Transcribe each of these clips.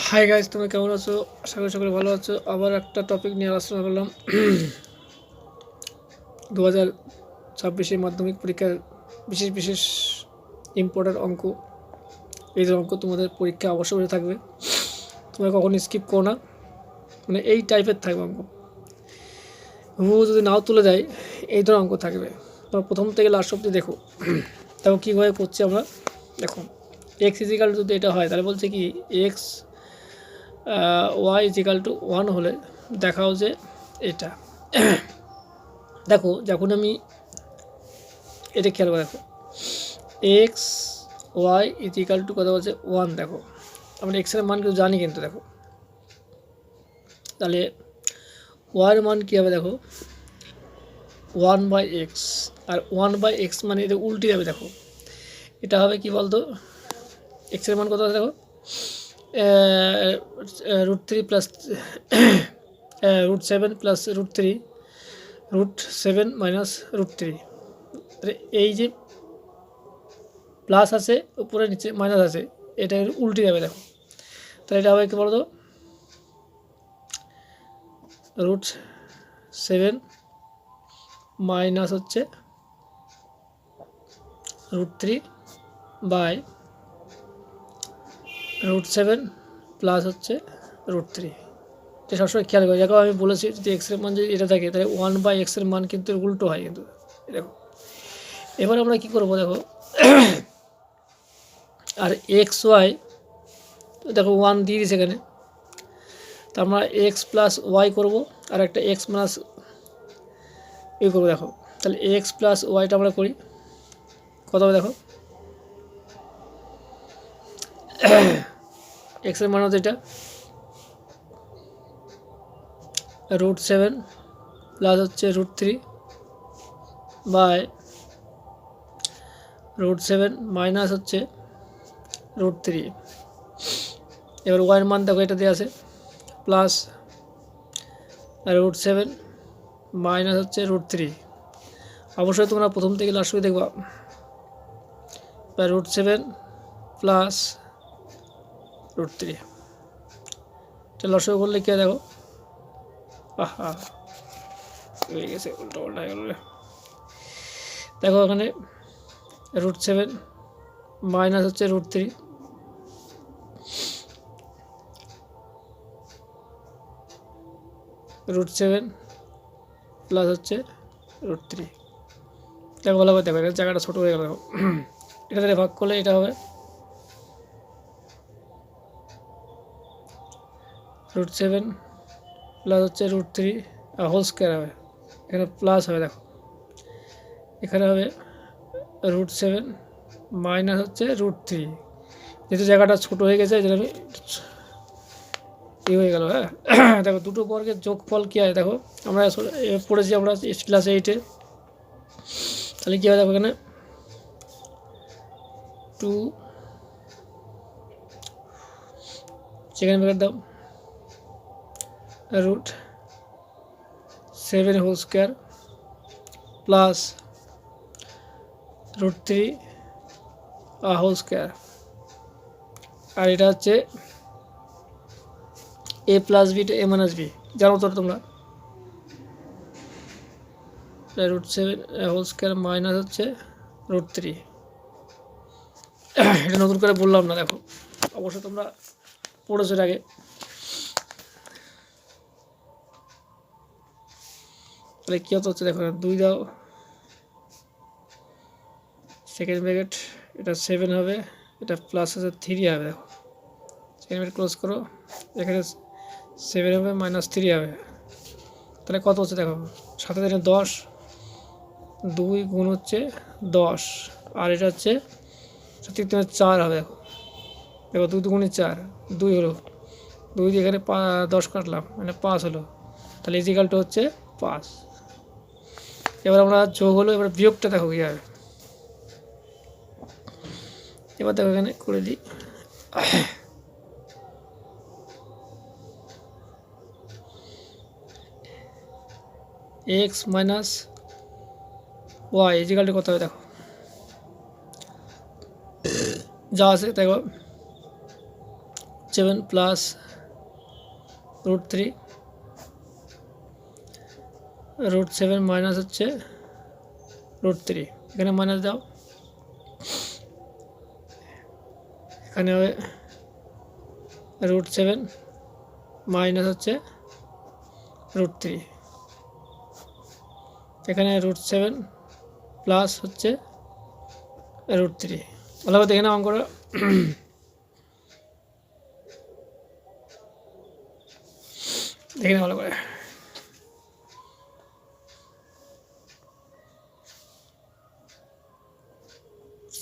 Hi guys, তুমি কেমন আছো? আশা করি সকলে ভালো আছো। আবার একটা টপিক নিয়ে আলোচনা করলাম। 2026 মাধ্যমিক পরীক্ষার বিশেষ বিশেষ ইম্পর্টেন্ট অঙ্ক। এই যে অঙ্ক তোমাদের পরীক্ষা অবশ্যই থাকবে, তোমরা কখনো স্কিপ করো না। মানে এই টাইপের থাকবে অঙ্ক, যদি নাও তুলে দেয় এই ধরনের অঙ্ক থাকবে। তোমরা প্রথম থেকে লাস্ট অব্দি দেখো। দেখো কীভাবে করছি আমরা। দেখো এক্স ইজিক্যাল যদি এটা হয় তাহলে বলছে কি এক্স ওয়াই ইজিক্যাল টু 1 হলে দেখাও যে এটা। দেখো যখন আমি এটা খেয়াল করে দেখো এক্স ওয়াই ইজিক্যাল টু কথা বলছে 1, দেখো আমরা এক্সের মান কিন্তু জানি, কিন্তু দেখো তাহলে ওয়াইয়ের মান কী হবে, দেখো 1/x, আর 1/x মানে এটা উল্টে যাবে। দেখো এটা হবে কি বলতো, এক্সের মান কত আছে দেখো √3 প্লাস √7 প্লাস √3, √7 মাইনাস √3। এই যে প্লাস আছে উপরে নিচে মাইনাস আছে, এটা উল্টে যাবে। দেখো তাহলে এটা হবে কি বলতো √7 মাইনাস হচ্ছে √3 বাই √7 প্লাস হচ্ছে √3। এটা সবসময় খেয়াল করে। দেখো আমি বলেছি যদি এক্সের মান যদি এটা থাকে তাহলে 1/x এর মান কিন্তু উল্টো হয় কিন্তু। দেখো এবার আমরা কি করব, দেখো আর এক্স ওয়াই দেখো 1 দিয়ে দিয়েছে এখানে, তো আমরা এক্স প্লাস ওয়াই করবো আর একটা এক্স মাইনাস করবো। দেখো তাহলে এক্স প্লাস ওয়াইটা আমরা করি, কত হবে দেখো এক্সের মান হচ্ছে এটা √7 প্লাস হচ্ছে √3 বাই √7 মাইনাস হচ্ছে √3। এবার ওয়াইয়ের মান দেখো এটা দিয়ে আছে প্লাস √7 মাইনাস হচ্ছে √3। অবশ্যই তোমরা প্রথম থেকে লাস্ট করে দেখবা। √7 প্লাস √3 এটা লসও করলে কে দেখো আহা হয়ে গেছে, উল্টো পাল্টা হয়ে গেল। দেখো এখানে √7 মাইনাস হচ্ছে √3, √7 প্লাস হচ্ছে √3। দেখো ভালো করে দেখো, এখানে জায়গাটা ছোটো হয়ে গেল। দেখো এটা থেকে ভাগ করলে এটা হবে √7 প্লাস হচ্ছে √3 হোল স্কোয়ার হবে, এখানে প্লাস হবে। দেখো এখানে হবে √7 মাইনাস হচ্ছে √3, যেহেতু জায়গাটা ছোটো হয়ে গেছে যেটা এই হয়ে গেল। হ্যাঁ দেখো দুটো বর্গের যোগফল কী হয় দেখো, আমরা পড়েছি আমরা ক্লাস 8-এ। তাহলে কী হয় দেখো এখানে 2 সেকেন্ড ব্র্যাকেট দাও √7 whole square plus √3 whole square, আর এটা হচ্ছে a plus b two a minus b, জানো তো তোমরা। √7 হোল স্কোয়ার মাইনাস হচ্ছে √3, এটা নতুন করে বললাম না। দেখো অবশ্যই তোমরা পড়েছো এর আগে। তাহলে কী হচ্ছে দেখো 2 দাও সেকেন্ড ব্র্যাকেট, এটা 7 হবে, এটা প্লাস আছে 3 হবে। দেখো সেকেন্ড ব্র্যাকেট ক্লোজ করো, এখানে 7 হবে মাইনাস 3 হবে। তাহলে কত হচ্ছে দেখো 7 দিনে 10, 2 গুণ হচ্ছে 10, আর এটা হচ্ছে 4 হবে। দেখো দেখো 2 2 গুণে 4, 2 হলো, 2 দিয়ে এখানে 10 কাটলাম মানে 5 হলো, তাহলে ইজিক্যালটা হচ্ছে 5। এবার আমরা যোগ হলো, এবার বিয়োগটা দেখো কী হবে। এবার দেখো এখানে করে দিই এক্স মাইনাস ওয়াই ইজিক্যালটা কত হবে। দেখো যা আছে দেখো 7 প্লাস √3, √7 মাইনাস হচ্ছে √3, এখানে মাইনাস দাও, এখানে হবে √7 মাইনাস হচ্ছে √3, এখানে √7 প্লাস হচ্ছে √3। ভালো করে দেখে নাও অঙ্কটা। দেখে নাও ভালো করে।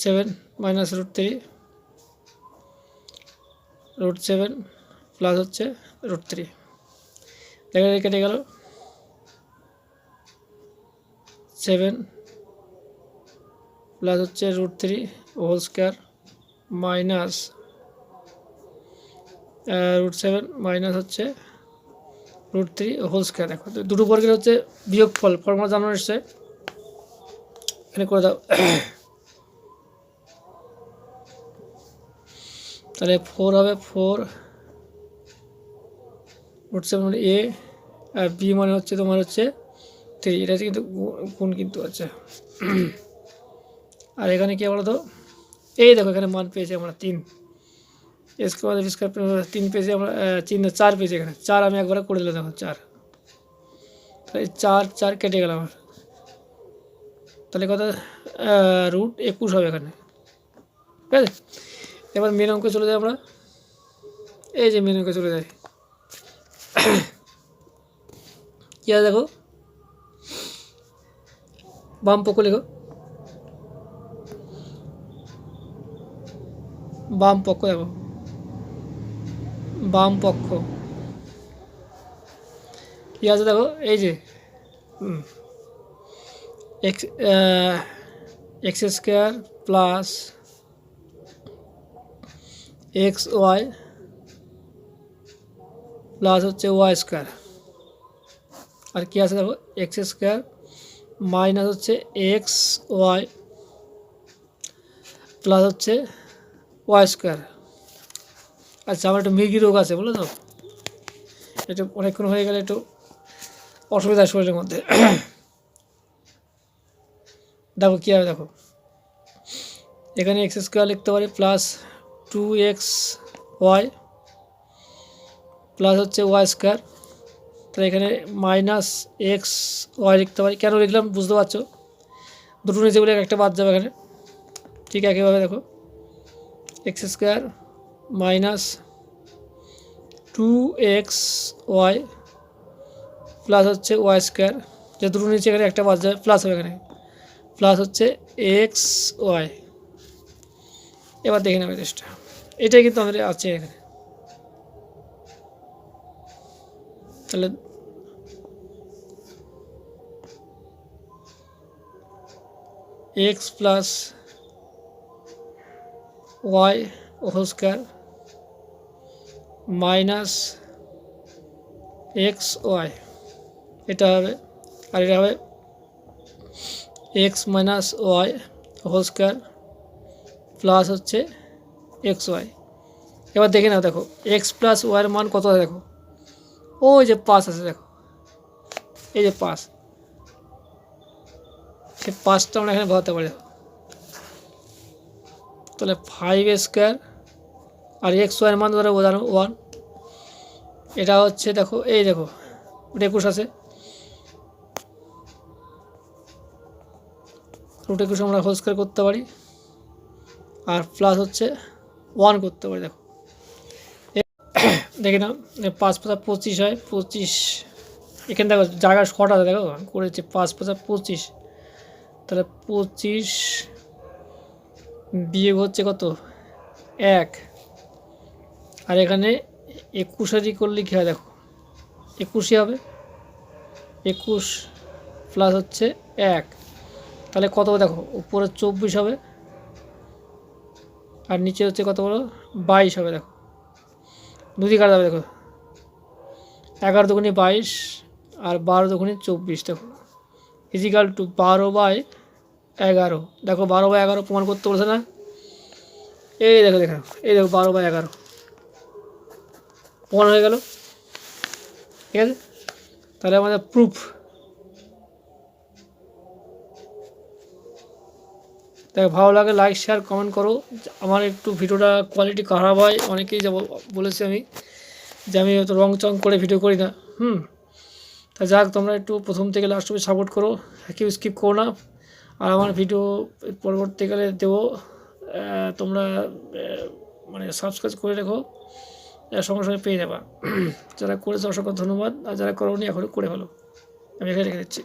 7 মাইনাস √3, √7 প্লাস হচ্ছে √3, দেখে কেটে গেল। 7 প্লাস হচ্ছে √3 হোল স্কোয়ার মাইনাস √7 মাইনাস হচ্ছে √3 হোল স্কোয়ার। দেখো দুটো বর্গের হচ্ছে বিয়োগফল, ফর্মুলা জানানো এসছে, এখানে করে দাও। তাহলে 4 হবে, 4 √7 মানে এ, আর বি মানে হচ্ছে তোমার হচ্ছে 3, এটা কিন্তু গুণ কিন্তু আছে। আর এখানে কি বলো তো, এই দেখো এখানে মান পেয়েছি আমরা 3, স্কোয়ার 3 পেয়েছি আমরা, 4 পেয়েছি, এখানে 4 আমি একবার করে দিলাম, দেখো 4, তাহলে 4 কেটে গেল আমার, তাহলে কত √21 হবে এখানে, ঠিক আছে। এবার মেন অঙ্কে চলে যাই আমরা, এই যে মেন অঙ্কে চলে যাই। কি আছে দেখো, বাম পক্ষ লেখো, বাম পক্ষ দেখো, বাম পক্ষ কি আছে দেখো, এই যে x square plus XY plus হচ্ছে ওয়াই স্কোয়ার, আর কি আছে দেখো এক্স স্কোয়ার মাইনাস হচ্ছে XY প্লাস হচ্ছে ওয়াই স্কোয়ার। আচ্ছা, আমার একটু মৃগী রোগ আছে বলো তো, একটু অনেকক্ষণ হয়ে গেলে একটু অসুবিধা শরীরের মধ্যে। দেখো কী হবে, দেখো এখানে এক্স স্কোয়ার লিখতে পারি প্লাস 2XY প্লাস হচ্ছে ওয়াই স্কোয়ার, তাহলে এখানে মাইনাস XY লিখতে পারি। কেন লিখলাম বুঝতে পারছো, দুটো নিচেগুলো একটা বাদ যাবে এখানে, ঠিক একইভাবে দেখো x square minus 2XY plus হচ্ছে ওয়াই স্কোয়ার, যে দুটো নিচে এখানে একটা বাদ যাবে, প্লাস হবে এখানে, প্লাস হচ্ছে XY। এবার দেখে নেবে জিনিসটা, এটাই কিন্তু আমাদের আছে এখানে। তাহলে x plus y whole square minus XY, এটা হবে, আর এটা হবে x minus y whole square plus হচ্ছে XY। এবার দেখে নাও, দেখো x প্লাস ওয়াইয়ের মান কত আছে দেখো, ওই যে 5 আছে, দেখো এই যে 5, সে 5টা আমরা এখানে বসাতে পারি। তাহলে 5 স্কোয়ার আর XY-এর মান ধরে বোঝানো 1, এটা হচ্ছে দেখো এই দেখো 21 আছে, √21 আমরা হোল স্কোয়ার করতে পারি, আর প্লাস হচ্ছে 1 করতে পারি। দেখো দেখে নাও 5 × 5 = 25 হয়, 25 এখানে দেখো জায়গা শর্ট আছে, দেখো করেছে 5 × 5 = 25, তাহলে 25 বিয়োগ হচ্ছে কত 1, আর এখানে 21 করলে কী হয় দেখো 21 হবে, 21 প্লাস হচ্ছে 1, তাহলে কত দেখো উপরে 24 হবে, আর নিচে হচ্ছে কত বলো 22 হবে। দেখো দুদিকে কাটা যাবে, দেখো 11 দুগুণে 22 আর 12 দুগুণে 24, দেখো ইজিক্যাল টু 12/11। দেখো 12/11 প্রমাণ করতে বলছে না, এই দেখো দেখো এই দেখো 12/11, প্রমাণ হয়ে গেল। ঠিক আছে, তাহলে আমাদের প্রুফ। দেখ ভালো লাগে লাইক শেয়ার কমেন্ট করো। আমার একটু ভিডিওটা কোয়ালিটি খারাপ হয়, অনেকেই যাব বলেছি আমি যে আমি হয়তো রং চং করে ভিডিও করি না। তা যাক, তোমরা একটু প্রথম থেকে লাস্ট অবধি সাপোর্ট করো, কেউ স্কিপ করো না। আর আমার ভিডিও পরবর্তীকালে দেবো, তোমরা মানে সাবস্ক্রাইব করে রেখো, সঙ্গে সঙ্গে পেয়ে যাবা। যারা করেছে অসংখ্য ধন্যবাদ, আর যারা করোনি এখনও করে ফেলো। আমি এখানে রেখে দিচ্ছি।